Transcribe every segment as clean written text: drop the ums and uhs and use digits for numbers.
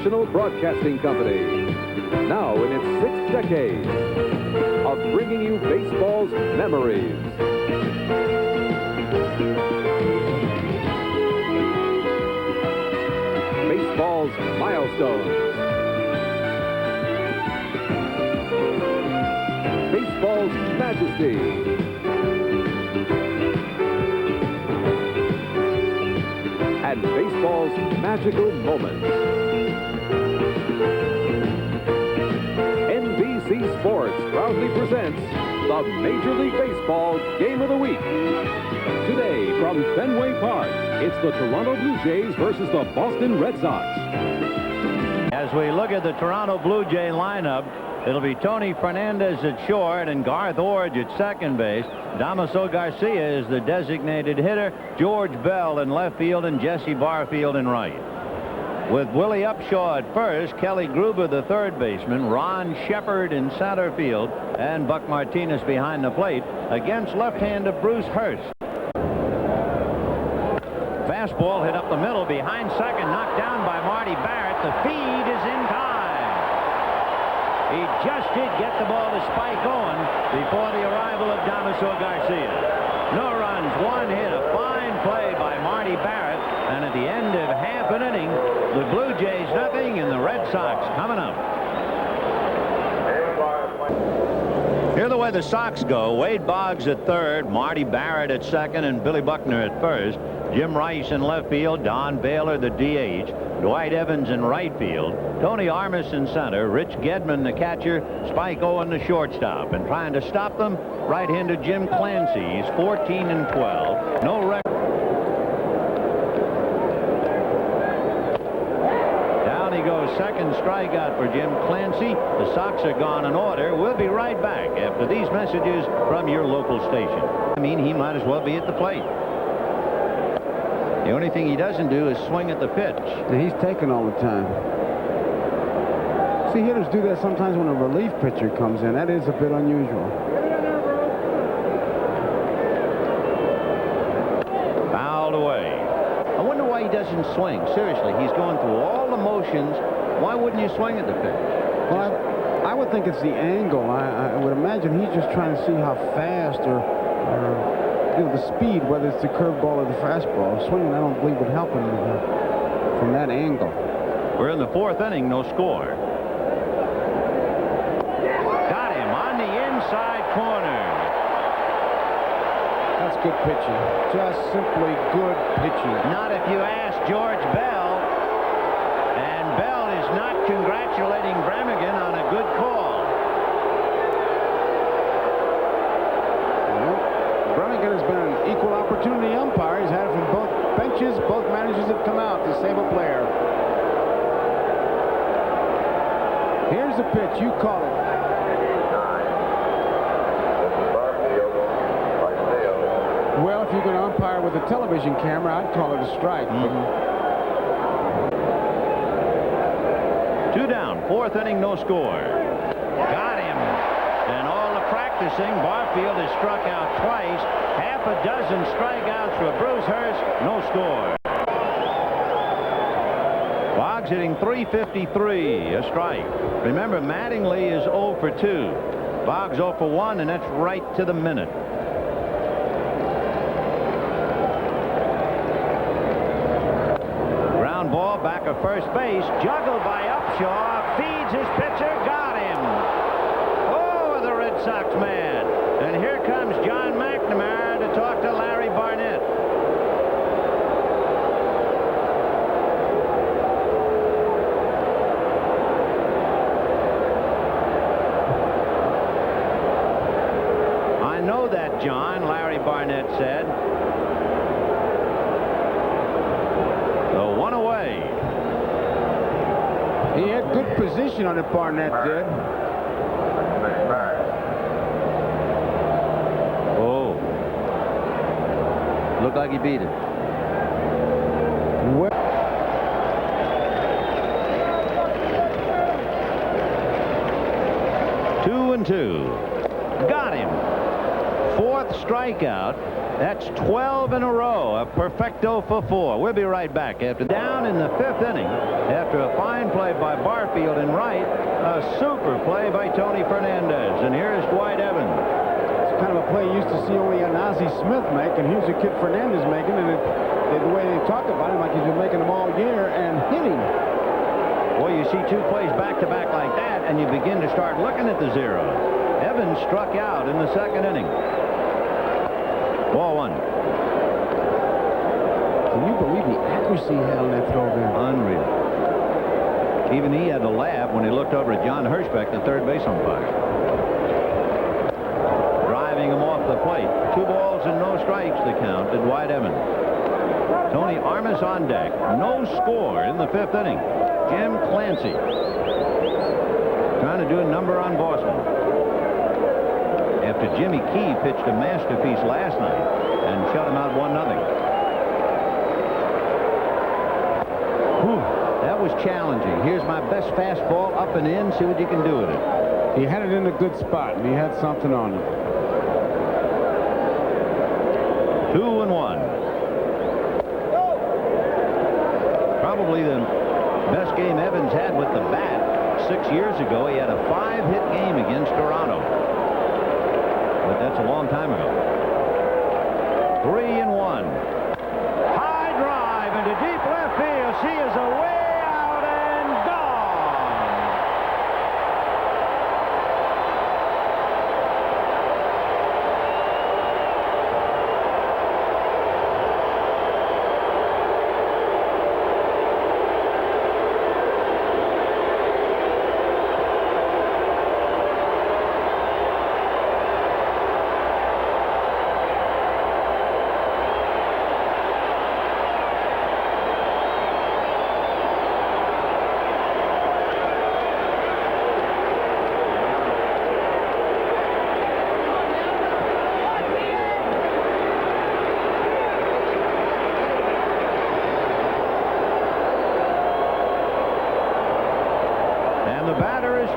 National Broadcasting Company. Now in its 6th decade of bringing you baseball's memories. Baseball's milestones. Baseball's majesty. And baseball's magical moments. NBC Sports proudly presents the Major League Baseball Game of the Week. Today from Fenway Park, it's the Toronto Blue Jays versus the Boston Red Sox. As we look at the Toronto Blue Jay lineup, it'll be Tony Fernandez at short and Garth Orge at second base. Damaso Garcia is the designated hitter. George Bell in left field and Jesse Barfield in right. With Willie Upshaw at first, Kelly Gruber the third baseman, Ron Shepard in center field, and Buck Martinez behind the plate against left-hander Bruce Hurst. Fastball hit up the middle behind second, knocked down by Marty Barrett. The feed is in time. He just did get the ball to Spike Owen before the arrival of Damaso Garcia. No runs, one hit, a fine play by Marty Barrett, and at the end of half an inning, the Blue Jays nothing and the Red Sox coming up. Here the way the Sox go: Wade Boggs at third, Marty Barrett at second, and Billy Buckner at first. Jim Rice in left field, Don Baylor the DH, Dwight Evans in right field, Tony Armas in center, Rich Gedman the catcher, Spike Owen the shortstop. And trying to stop them, right-hander Jim Clancy. He's 14-12. No record. Down he goes, second strikeout for Jim Clancy. The Sox are gone in order. We'll be right back after these messages from your local station. I mean, he might as well be at the plate. The only thing he doesn't do is swing at the pitch. He's taking all the time. See, hitters do that sometimes when a relief pitcher comes in. That is a bit unusual. Fouled away. I wonder why he doesn't swing. Seriously, he's going through all the motions. Why wouldn't you swing at the pitch? Well, I would think it's the angle. I would imagine he's just trying to see how fast or you know, the speed, whether it's the curveball or the fastball. Swinging, I don't believe, would help him from that angle. We're in the fourth inning, no score. Got him on the inside corner. That's good pitching. Just simply good pitching. Not if you ask George Bell. And Bell is not congratulating Brannigan on a good call. Brannigan has been an equal opportunity umpire. He's had it from both benches. Both managers have come out to save a player. Here's the pitch. You call it. Well, if you're going to umpire with a television camera, I'd call it a strike. Two down, fourth inning, no score. Got him. And all the practicing, Barfield has struck out twice. Half a dozen strikeouts for Bruce Hurst, no score. Boggs hitting .353, a strike. Remember, Mattingly is 0 for 2. Boggs 0 for 1, and that's right to the minute. Ground ball back of first base, juggled by Upshaw, feeds his pitcher, got him. Oh, the Red Sox man. And here comes John McNamara to talk to Larry Barnett. I know that, John, Larry Barnett said. The one away. He had good position on it, Barnett did. Oh. Looked like he beat it. Well, 2-2. Got him. Fourth strikeout. That's 12 in a row, a perfecto for 4. We'll be right back after down in the 5th inning. After a fine play by Barfield and Wright, a super play by Tony Fernandez. And here's Dwight Evans. It's kind of a play you used to see only Ozzie Smith make, and here's a kid Fernandez making, and the way they talk about him, like he's been making them all year and hitting. Well, you see 2 plays back-to-back like that, and you begin to start looking at the zeros. Evans struck out in the 2nd inning. Ball 1. Can you believe the accuracy he had on that throw there? Unreal. Even he had to laugh when he looked over at John Hirschbeck, the third base umpire. Driving him off the plate. 2 balls and no strikes the count to Dwight Evans. Tony Armas on deck. No score in the 5th inning. Jim Clancy trying to do a number on Boston. After Jimmy Key pitched a masterpiece last night and shut him out 1-0. That was challenging. Here's my best fastball, up and in. See what you can do with it. He had it in a good spot, and he had something on him. 2-1. Probably the best game Evans had with the bat. 6 years ago, he had a 5-hit game against Toronto. But that's a long time ago. 3-1. High drive into deep left field. She is away out and gone.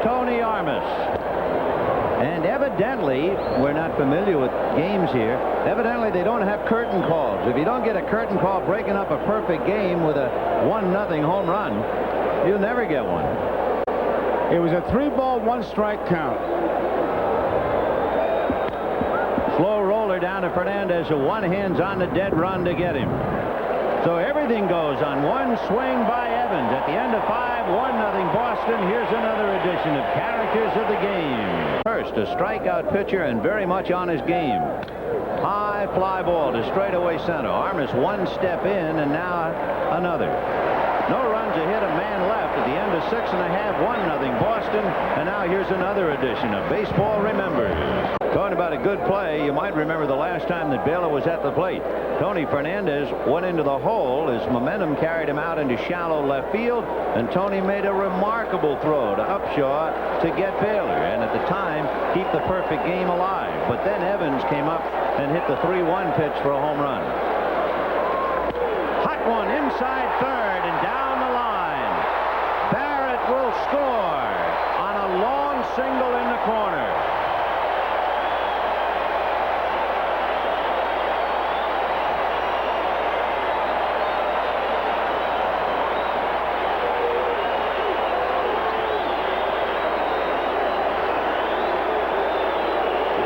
Tony Armas. And evidently, we're not familiar with games here. Evidently, they don't have curtain calls. If you don't get a curtain call breaking up a perfect game with a 1-0 home run, you'll never get one. It was a 3-ball, 1-strike count. Slow roller down to Fernandez, who one hand's on the dead run to get him. So everything goes on one swing by Evans. At the end of 5, 1-0 Boston. Here's another edition of Characters of the Game. Hurst, a strikeout pitcher and very much on his game. High fly ball to straightaway center. Armas 1 step in, and now another. No runs, a hit, a man left at the end of 6 1/2, 1-0 Boston. And now here's another edition of Baseball Remembers. Talking about a good play, you might remember the last time that Baylor was at the plate. Tony Fernandez went into the hole. His momentum carried him out into shallow left field, and Tony made a remarkable throw to Upshaw to get Baylor, and at the time keep the perfect game alive. But then Evans came up and hit the 3-1 pitch for a home run. Hot one inside third and down the line. Barrett will score on a long single in the corner.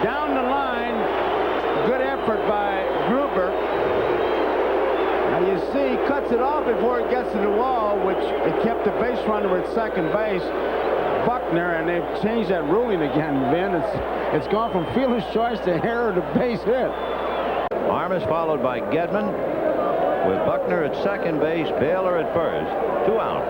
Down the line, good effort by Gruber. Now you see, he cuts it off before it gets to the wall, which it kept the base runner at second base, Buckner, and they've changed that ruling again, Vin. It's gone from fielder's choice to error to base hit. Armas followed by Gedman, with Buckner at second base, Baylor at first. 2 out.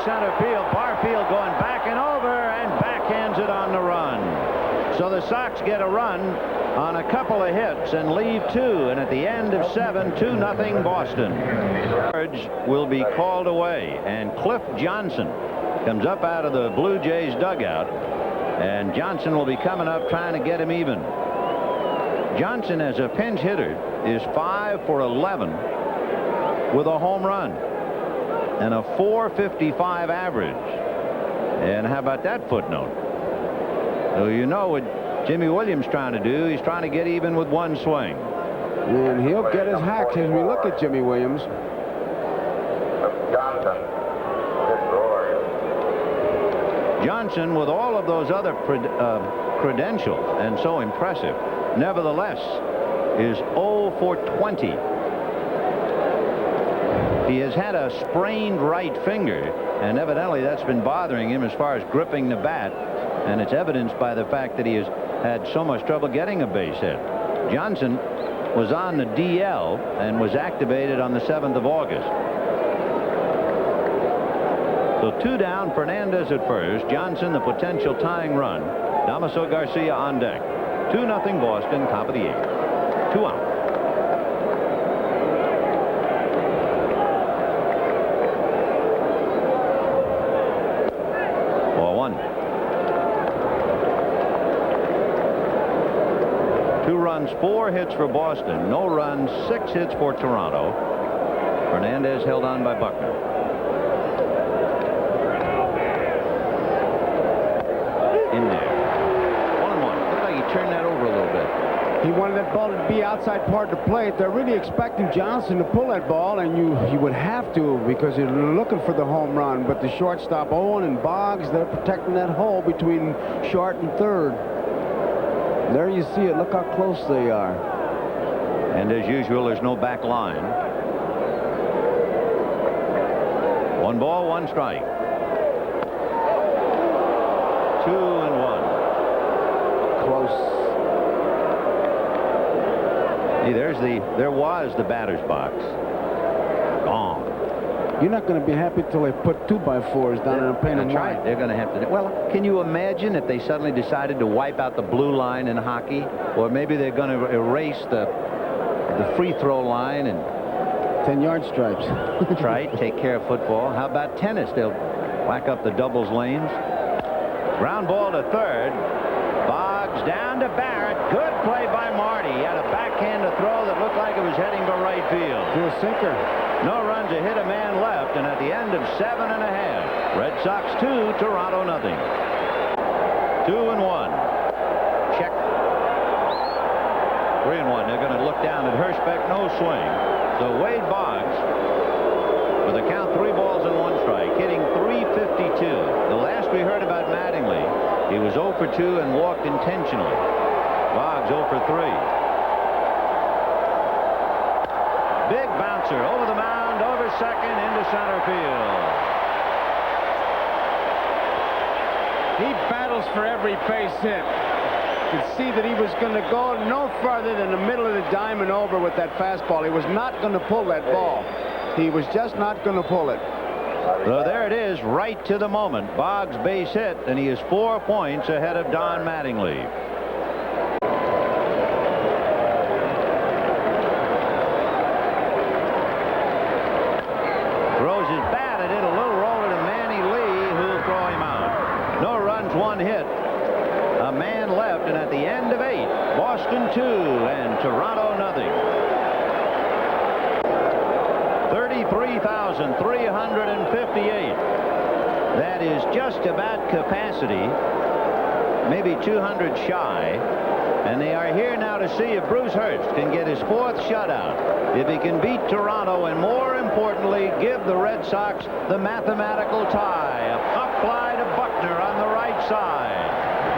Center field. Barfield going back and over and backhands it on the run. So the Sox get a run on a couple of hits and leave 2, and at the end of 7, 2-0 Boston. George will be called away, and Cliff Johnson comes up out of the Blue Jays dugout, and Johnson will be coming up trying to get him even. Johnson, as a pinch hitter, is 5 for 11 with a home run and a .455 average. And how about that footnote? So you know what Jimmy Williams trying to do. He's trying to get even with one swing. And he'll get his hacks as we look at Jimmy Williams. Johnson, with all of those other credentials and so impressive, nevertheless is 0 for 20. He has had a sprained right finger, and evidently that's been bothering him as far as gripping the bat, and it's evidenced by the fact that he has had so much trouble getting a base hit. Johnson was on the DL and was activated on the 7th of August. So 2 down, Fernandez at first, Johnson the potential tying run, Damaso Garcia on deck. 2-0 Boston, top of the 8th. 2 out. Runs, 4 hits for Boston, no runs, 6 hits for Toronto. Fernandez held on by Buckner. In there. 1-1. Looks like he turned that over a little bit. He wanted that ball to be outside part of the plate. They're really expecting Johnson to pull that ball, and you would have to, because you're looking for the home run. But the shortstop, Owen and Boggs, they're protecting that hole between short and third. There you see it. Look how close they are. And as usual, there's no back line. 1 ball, 1 strike. 2-1. Close. See, there was the batter's box. Gone. You're not going to be happy till they put 2x4s down and paint them white. They're going to have to. Well, can you imagine if they suddenly decided to wipe out the blue line in hockey, or maybe they're going to erase the free throw line and 10-yard stripes. That's right. Take care of football. How about tennis? They'll whack up the doubles lanes. Ground ball to third. Boggs down to Barrett. Good play by Marty. He had a backhand to throw that looked like it was heading for right field. To a sinker. No runs, a hit, a man left, and at the end of 7.5, Red Sox 2, Toronto nothing. 2-1. Check. 3-1. They're going to look down at Hurst, no swing. So Wade Boggs, with a count 3 balls and 1 strike, hitting .352. The last we heard about Mattingly, he was 0 for 2 and walked intentionally. Boggs 0 for 3. Big bouncer over the mound, over second, into center field. He battles for every base hit. You could see that he was going to go no farther than the middle of the diamond over with that fastball. He was not going to pull that ball. He was just not going to pull it. So there it is, right to the moment. Boggs base hit, and he is 4 points ahead of Don Mattingly. Throws his bat at it, a little roller to Manny Lee, who'll throw him out. No runs, 1 hit. A man left, and at the end of 8, Boston 2 and Toronto nothing. 33,358. That is just about capacity, maybe 200 shy. And they are here now to see if Bruce Hurst can get his 4th shutout, if he can beat Toronto, and more importantly, give the Red Sox the mathematical tie. A pop fly to Buckner on the right side.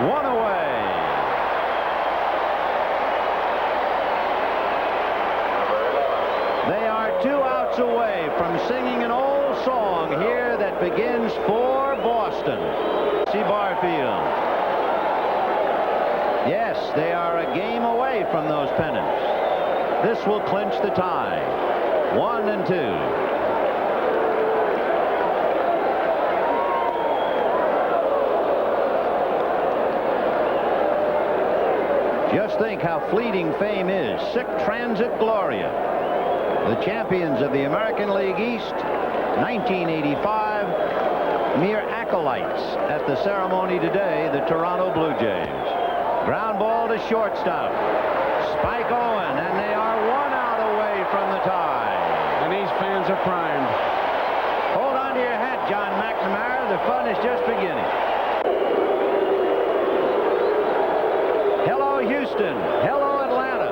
1 away. They are 2 outs away from singing an old song here that begins for Boston. See Barfield. Yes, they are a game away from those pennants. This will clinch the tie. 1 and 2. Just think how fleeting fame is. Sic transit gloria. The champions of the American League East, 1985, mere acolytes at the ceremony today, the Toronto Blue Jays. Ground ball to shortstop. Spike Owen, and they are 1 out away from the tie. And these fans are primed. Hold on to your hat, John McNamara. The fun is just beginning. Hello, Houston. Hello, Atlanta.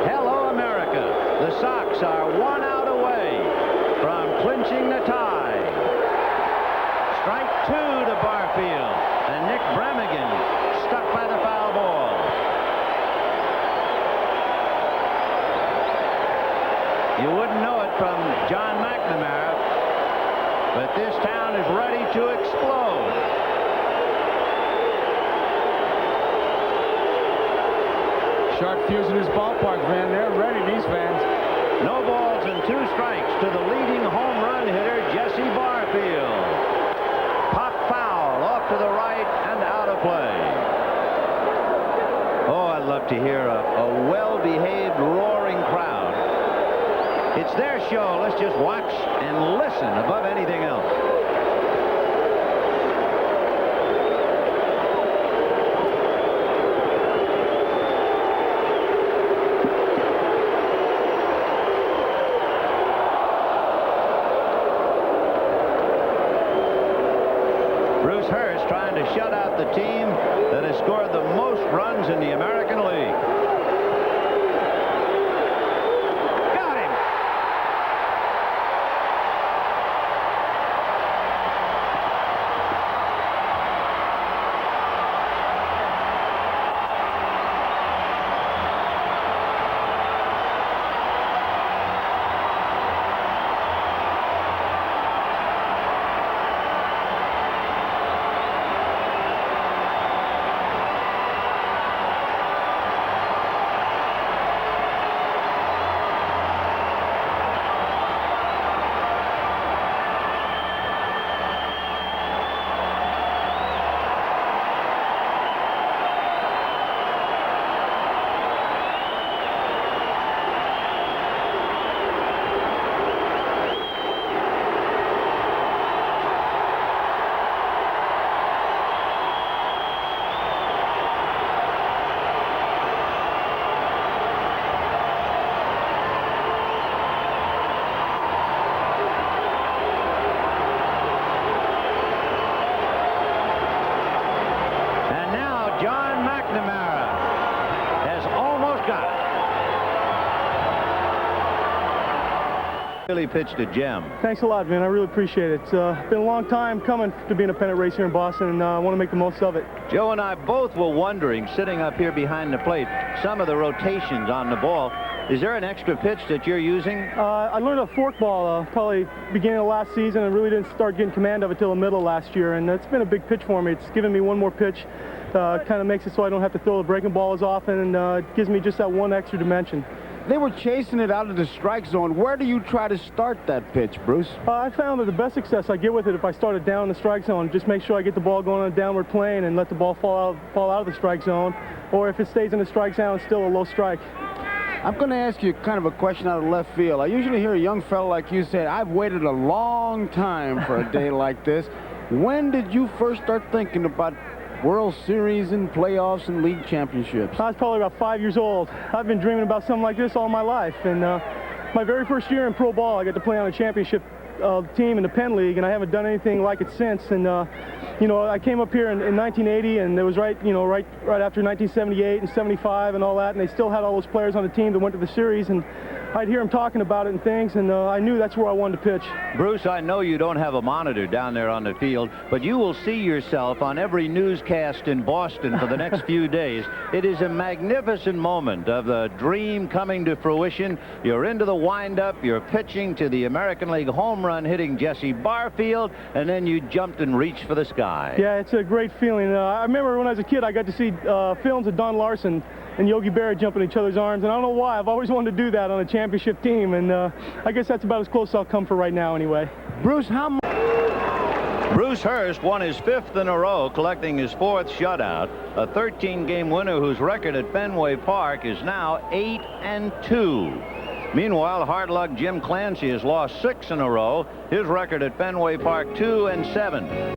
Hello, America. The Sox are 1 out away from clinching the tie. Strike 2 to Barfield, and Nick Bremigan stuck by the foul ball. You wouldn't know it from John McNamara, but this town is ready to explode. Sharp fuse in his ballpark, man. They're ready, these fans. No balls and 2 strikes to the leading home run hitter, Jesse Barfield. Pop foul off to the right and out of play. Oh, I'd love to hear a well-behaved, roaring crowd. It's their show. Let's just watch and listen above anything else. Bruce Hurst trying to shut out the team that has scored the most runs in the American League. Got him! Really pitched a gem. Thanks a lot, man. I really appreciate it. It's been a long time coming to being a pennant race here in Boston, and I want to make the most of it. Joe and I both were wondering, sitting up here behind the plate, some of the rotations on the ball. Is there an extra pitch that you're using? I learned a forkball probably beginning of last season and really didn't start getting command of it till the middle of last year, and it's been a big pitch for me. It's given me one more pitch, kind of makes it so I don't have to throw the breaking ball as often, and it gives me just that one extra dimension. They were chasing it out of the strike zone. Where do you try to start that pitch, Bruce? I found that the best success I get with it if I start it down in the strike zone, just make sure I get the ball going on a downward plane and let the ball fall out of the strike zone, or if it stays in the strike zone, it's still a low strike. I'm going to ask you kind of a question out of left field. I usually hear a young fellow like you say, I've waited a long time for a day like this. When did you first start thinking about World Series and playoffs and league championships? I was probably about 5 years old. I've been dreaming about something like this all my life. And my very first year in pro ball, I got to play on a championship team in the Penn League, and I haven't done anything like it since. And you know, I came up here in 1980, and it was right after 1978 and 75 and all that, and they still had all those players on the team that went to the series, and I'd hear them talking about it and things, and I knew that's where I wanted to pitch. Bruce, I know you don't have a monitor down there on the field, but you will see yourself on every newscast in Boston for the next few days. It is a magnificent moment of the dream coming to fruition. You're into the windup, you're pitching to the American League home run hitting Jesse Barfield, and then you jumped and reached for the sky. Yeah, it's a great feeling. I remember when I was a kid, I got to see films of Don Larson and Yogi Berra jumping in each other's arms, and I don't know why. I've always wanted to do that on a championship team, and I guess that's about as close as I'll come for right now anyway. Bruce, how much? Bruce Hurst won his 5th in a row, collecting his 4th shutout. A 13-game winner whose record at Fenway Park is now 8-2. Meanwhile, hard luck Jim Clancy has lost 6 in a row. His record at Fenway Park, 2-7.